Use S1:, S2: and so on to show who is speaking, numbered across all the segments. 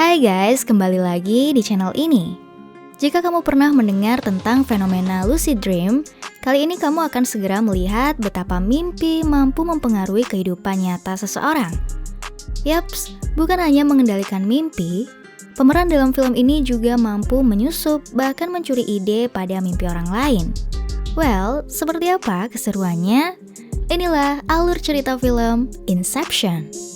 S1: Hai guys, kembali lagi di channel ini. Jika kamu pernah mendengar tentang fenomena lucid dream, kali ini kamu akan segera melihat betapa mimpi mampu mempengaruhi kehidupan nyata seseorang. Yaps, bukan hanya mengendalikan mimpi, pemeran dalam film ini juga mampu menyusup bahkan mencuri ide pada mimpi orang lain. Well, seperti apa keseruannya? Inilah alur cerita film Inception.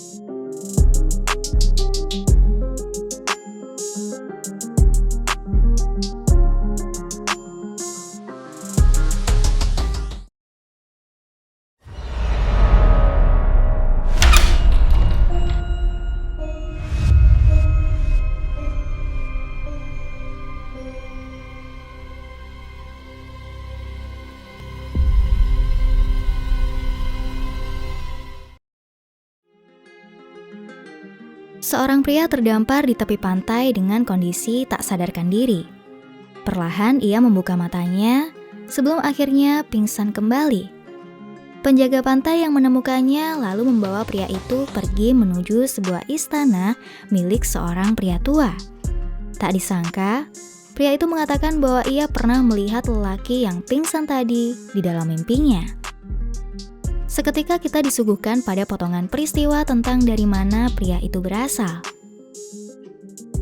S1: Seorang pria terdampar di tepi pantai dengan kondisi tak sadarkan diri. Perlahan ia membuka matanya sebelum akhirnya pingsan kembali. Penjaga pantai yang menemukannya lalu membawa pria itu pergi menuju sebuah istana milik seorang pria tua. Tak disangka, pria itu mengatakan bahwa ia pernah melihat lelaki yang pingsan tadi di dalam mimpinya. Seketika kita disuguhkan pada potongan peristiwa tentang dari mana pria itu berasal.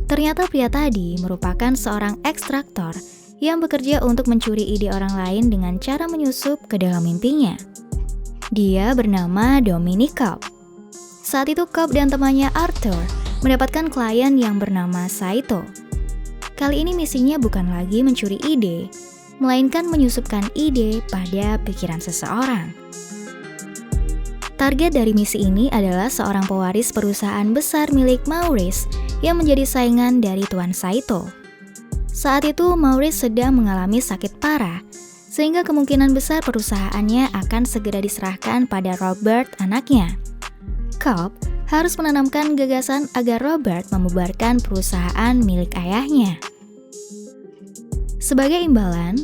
S1: Ternyata pria tadi merupakan seorang ekstraktor yang bekerja untuk mencuri ide orang lain dengan cara menyusup ke dalam mimpinya. Dia bernama Dominic Cobb. Saat itu Cobb dan temannya Arthur mendapatkan klien yang bernama Saito. Kali ini misinya bukan lagi mencuri ide, melainkan menyusupkan ide pada pikiran seseorang. Target dari misi ini adalah seorang pewaris perusahaan besar milik Maurice yang menjadi saingan dari Tuan Saito. Saat itu Maurice sedang mengalami sakit parah, sehingga kemungkinan besar perusahaannya akan segera diserahkan pada Robert, anaknya. Cobb harus menanamkan gagasan agar Robert membubarkan perusahaan milik ayahnya. Sebagai imbalan,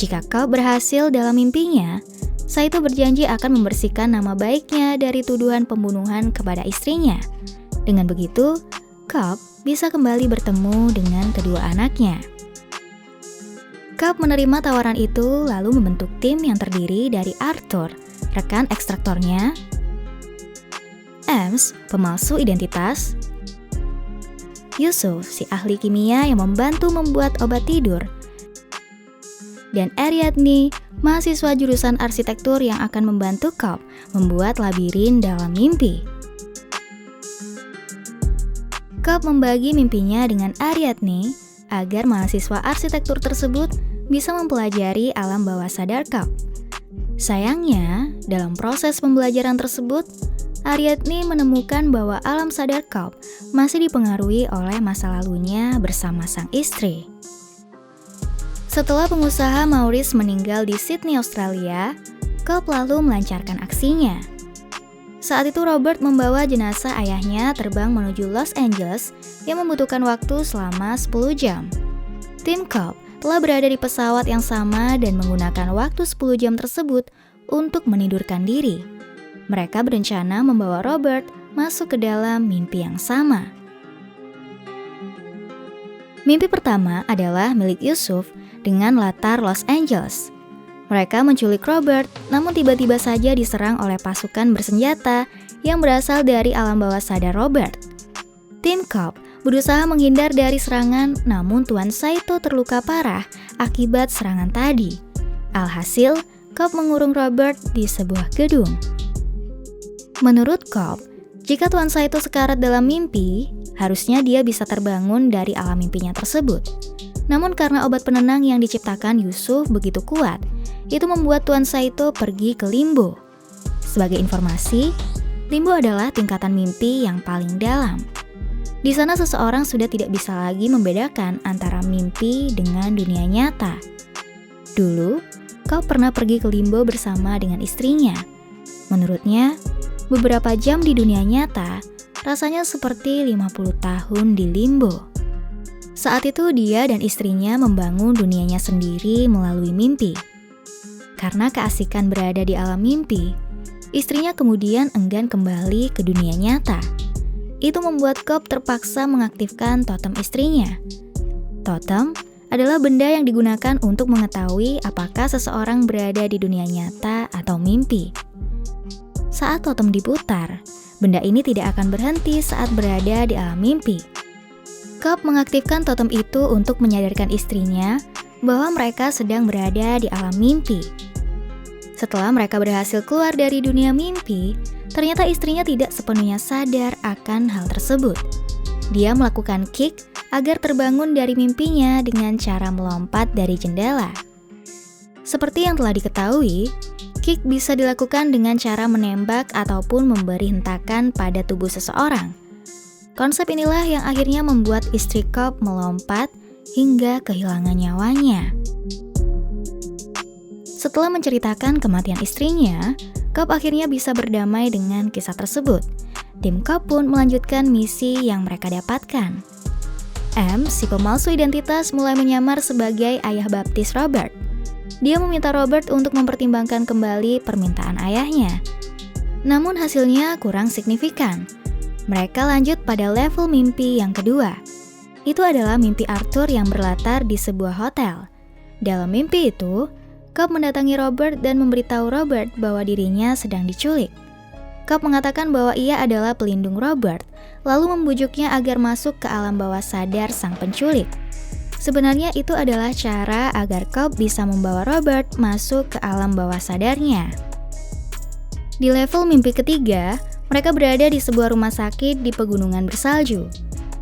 S1: jika Cobb berhasil dalam mimpinya, Saito berjanji akan membersihkan nama baiknya dari tuduhan pembunuhan kepada istrinya. Dengan begitu, Cobb bisa kembali bertemu dengan kedua anaknya. Cobb menerima tawaran itu lalu membentuk tim yang terdiri dari Arthur, rekan ekstraktornya, Ames, pemalsu identitas, Yusuf, si ahli kimia yang membantu membuat obat tidur, dan Ariadne, mahasiswa jurusan arsitektur yang akan membantu Cobb membuat labirin dalam mimpi. Cobb membagi mimpinya dengan Ariadne agar mahasiswa arsitektur tersebut bisa mempelajari alam bawah sadar Cobb. Sayangnya, dalam proses pembelajaran tersebut, Ariadne menemukan bahwa alam sadar Cobb masih dipengaruhi oleh masa lalunya bersama sang istri. Setelah pengusaha Maurice meninggal di Sydney, Australia, Cobb lalu melancarkan aksinya. Saat itu Robert membawa jenazah ayahnya terbang menuju Los Angeles yang membutuhkan waktu selama 10 jam. Tim Cobb telah berada di pesawat yang sama dan menggunakan waktu 10 jam tersebut untuk menidurkan diri. Mereka berencana membawa Robert masuk ke dalam mimpi yang sama. Mimpi pertama adalah milik Yusuf dengan latar Los Angeles. Mereka menculik Robert, namun tiba-tiba saja diserang oleh pasukan bersenjata yang berasal dari alam bawah sadar Robert. Tim Cobb berusaha menghindar dari serangan, namun Tuan Saito terluka parah akibat serangan tadi. Alhasil, Cobb mengurung Robert di sebuah gedung. Menurut Cobb, jika Tuan Saito sekarat dalam mimpi, harusnya dia bisa terbangun dari alam mimpinya tersebut. Namun karena obat penenang yang diciptakan Yusuf begitu kuat, itu membuat Tuan Saito pergi ke limbo. Sebagai informasi, limbo adalah tingkatan mimpi yang paling dalam. Di sana seseorang sudah tidak bisa lagi membedakan antara mimpi dengan dunia nyata. Dulu, Cobb pernah pergi ke limbo bersama dengan istrinya. Menurutnya, beberapa jam di dunia nyata rasanya seperti 50 tahun di limbo. Saat itu dia dan istrinya membangun dunianya sendiri melalui mimpi. Karena keasikan berada di alam mimpi, istrinya kemudian enggan kembali ke dunia nyata. Itu membuat Cobb terpaksa mengaktifkan totem istrinya. Totem adalah benda yang digunakan untuk mengetahui apakah seseorang berada di dunia nyata atau mimpi. Saat totem diputar, benda ini tidak akan berhenti saat berada di alam mimpi. Cobb mengaktifkan totem itu untuk menyadarkan istrinya bahwa mereka sedang berada di alam mimpi. Setelah mereka berhasil keluar dari dunia mimpi, ternyata istrinya tidak sepenuhnya sadar akan hal tersebut. Dia melakukan kick agar terbangun dari mimpinya dengan cara melompat dari jendela. Seperti yang telah diketahui, kick bisa dilakukan dengan cara menembak ataupun memberi hentakan pada tubuh seseorang. Konsep inilah yang akhirnya membuat istri Cobb melompat hingga kehilangan nyawanya. Setelah menceritakan kematian istrinya, Cobb akhirnya bisa berdamai dengan kisah tersebut. Tim Cobb pun melanjutkan misi yang mereka dapatkan. M, si pemalsu identitas, mulai menyamar sebagai ayah baptis Robert. Dia meminta Robert untuk mempertimbangkan kembali permintaan ayahnya. Namun hasilnya kurang signifikan. Mereka lanjut pada level mimpi yang kedua. Itu adalah mimpi Arthur yang berlatar di sebuah hotel. Dalam mimpi itu, Cobb mendatangi Robert dan memberitahu Robert bahwa dirinya sedang diculik. Cobb mengatakan bahwa ia adalah pelindung Robert, lalu membujuknya agar masuk ke alam bawah sadar sang penculik. Sebenarnya itu adalah cara agar Cobb bisa membawa Robert masuk ke alam bawah sadarnya. Di level mimpi ketiga, mereka berada di sebuah rumah sakit di pegunungan bersalju.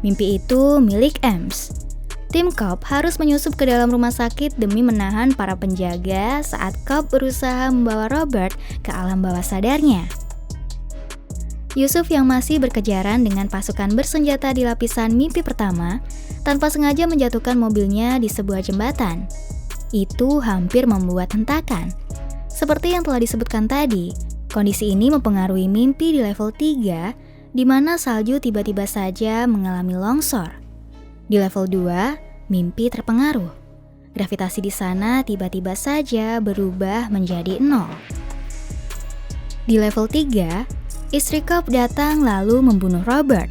S1: Mimpi itu milik Ems. Tim Cobb harus menyusup ke dalam rumah sakit demi menahan para penjaga saat Cobb berusaha membawa Robert ke alam bawah sadarnya. Yusuf yang masih berkejaran dengan pasukan bersenjata di lapisan mimpi pertama, tanpa sengaja menjatuhkan mobilnya di sebuah jembatan. Itu hampir membuat hentakan. Seperti yang telah disebutkan tadi, kondisi ini mempengaruhi mimpi di level 3, di mana salju tiba-tiba saja mengalami longsor. Di level 2, mimpi terpengaruh. Gravitasi di sana tiba-tiba saja berubah menjadi 0. Di level 3, istri Cobb datang lalu membunuh Robert.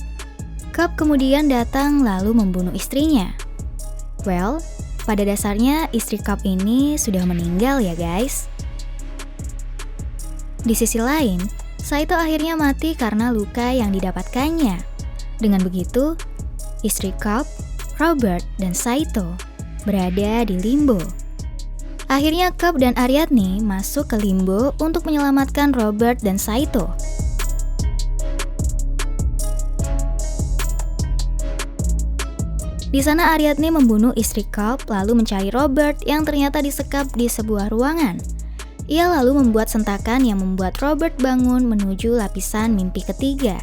S1: Cobb kemudian datang lalu membunuh istrinya. Well, pada dasarnya istri Cobb ini sudah meninggal ya guys. Di sisi lain, Saito akhirnya mati karena luka yang didapatkannya. Dengan begitu, istri Cobb, Robert, dan Saito berada di limbo. Akhirnya Cobb dan Ariadne masuk ke limbo untuk menyelamatkan Robert dan Saito. Di sana Ariadne membunuh istri Cobb lalu mencari Robert yang ternyata disekap di sebuah ruangan. Ia lalu membuat sentakan yang membuat Robert bangun menuju lapisan mimpi ketiga.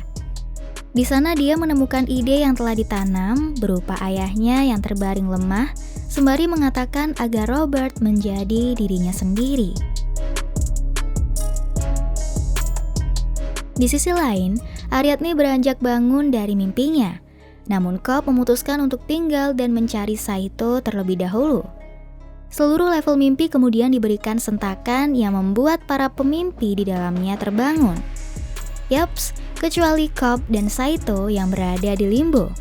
S1: Di sana dia menemukan ide yang telah ditanam berupa ayahnya yang terbaring lemah, sembari mengatakan agar Robert menjadi dirinya sendiri. Di sisi lain, Ariadne beranjak bangun dari mimpinya. Namun Cobb memutuskan untuk tinggal dan mencari Saito terlebih dahulu. Seluruh level mimpi kemudian diberikan sentakan yang membuat para pemimpi di dalamnya terbangun. Yaps, kecuali Cobb dan Saito yang berada di limbo.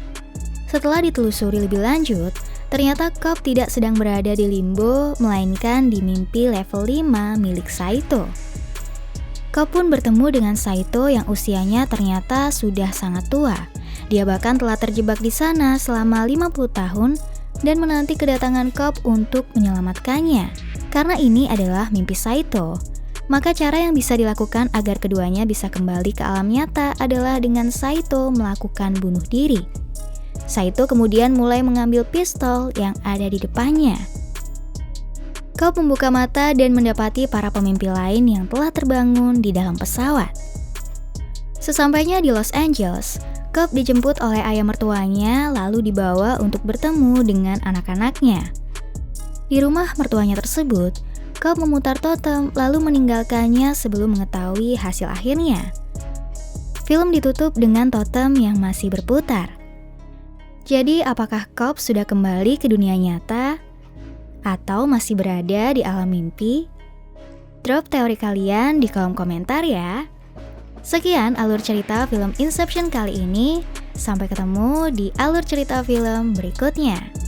S1: Setelah ditelusuri lebih lanjut, ternyata Cobb tidak sedang berada di limbo, melainkan di mimpi level 5 milik Saito. Cobb pun bertemu dengan Saito yang usianya ternyata sudah sangat tua. Dia bahkan telah terjebak di sana selama 50 tahun dan menanti kedatangan Cobb untuk menyelamatkannya. Karena ini adalah mimpi Saito, maka cara yang bisa dilakukan agar keduanya bisa kembali ke alam nyata adalah dengan Saito melakukan bunuh diri. Saito kemudian mulai mengambil pistol yang ada di depannya. Cobb membuka mata dan mendapati para pemimpi lain yang telah terbangun di dalam pesawat. Sesampainya di Los Angeles, Cobb dijemput oleh ayah mertuanya lalu dibawa untuk bertemu dengan anak-anaknya. Di rumah mertuanya tersebut, Cobb memutar totem lalu meninggalkannya sebelum mengetahui hasil akhirnya. Film ditutup dengan totem yang masih berputar. Jadi apakah Cobb sudah kembali ke dunia nyata? Atau masih berada di alam mimpi? Drop teori kalian di kolom komentar ya. Sekian alur cerita film Inception kali ini. Sampai ketemu di alur cerita film berikutnya.